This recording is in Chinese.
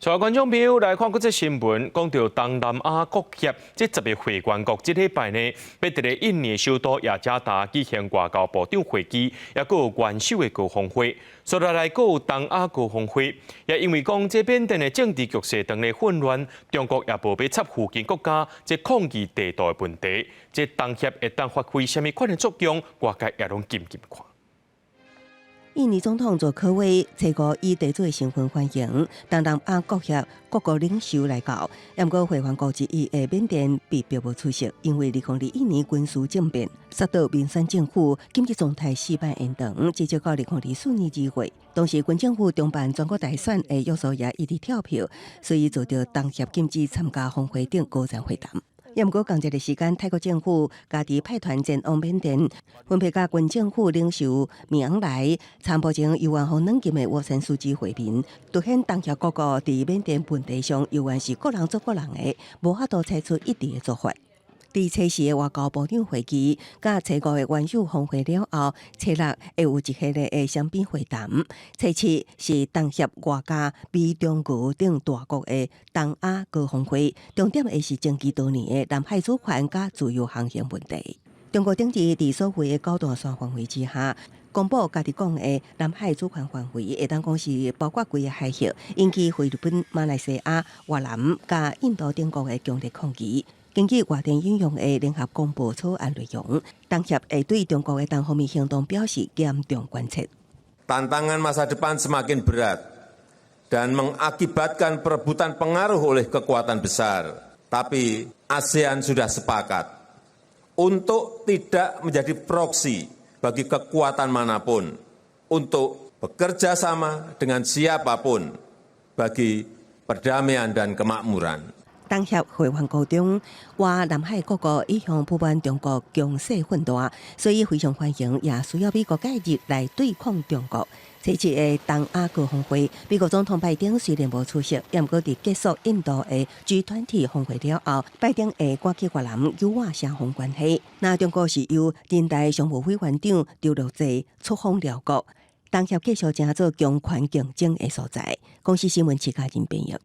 所有观众朋友来看国际新闻，讲到东南亚国协这10个会员国，这礼拜呢，要伫咧印尼首都雅加达举行外交部长会议，也佫有元首的高峰会。所来佫有东亚高峰会，也因为讲这缅甸的政治局势当咧混乱，中国也无要插附近国家这抗议地图的问题，这东协会当发挥什么款的作用，外界也拢紧紧看。印尼总统佐科威初五以地主的身份欢迎东南亚国协各国领袖来到，不过会员国之一的缅甸被迫无出席，因为2021年军事政变杀到民选政府紧急状态失败延长，直接到2024年2月。当时军政府中办全国大选的约束也一直跳票，所以做到东协禁止参加峰会等高层会谈。不过，同一个时间，泰国政府家己派团前往缅甸，分别甲军政府领袖米昂莱、参谋长尤万洪两级的沃森书记会面，凸显东协各国伫缅甸问题上，犹原是各人做各人的，无法度采取一致的做法。伫初四的外交部长会议，甲初五的元首峰会了后，初六会有一系列的双边会谈。初七是东协外加美中俄等大国的东亚高峰会，重点的是争议多年的南海主权甲自由航行问题。中国顶日伫所谓的高大上范围之下，公布家己讲的南海主权范围，会当讲是包括规个海峡，引起菲律宾、马来西亚、越南甲印度等国的强烈抗议。根据外电引用的联合公布草案内容，东协会对中国的单方面行动表示严重关切。Tantangan masa depan semakin berat dan mengakibatkan perebutan pengaruh oleh kekuatan besar. Tapi ASEAN sudah sepakat untuk tidak menjadi proksi bagi kekuatan manapun, untuk bekerja sama dengan siapapun bagi perdamaian dan kemakmuran. 东协会员国中，话南海各国一向不满中国强势混大，所以非常欢迎，也需要美国介入来对抗中国。这次的东亚高峰会，美国总统拜登虽然无出席，也不过伫结束印度的 G20 峰会了后，拜登会赶去越南友好双方关系。那中国是由人大常务委员长刘乐坐出访辽国，东协继续成做强权竞争的所在。公司新闻旗下人编译。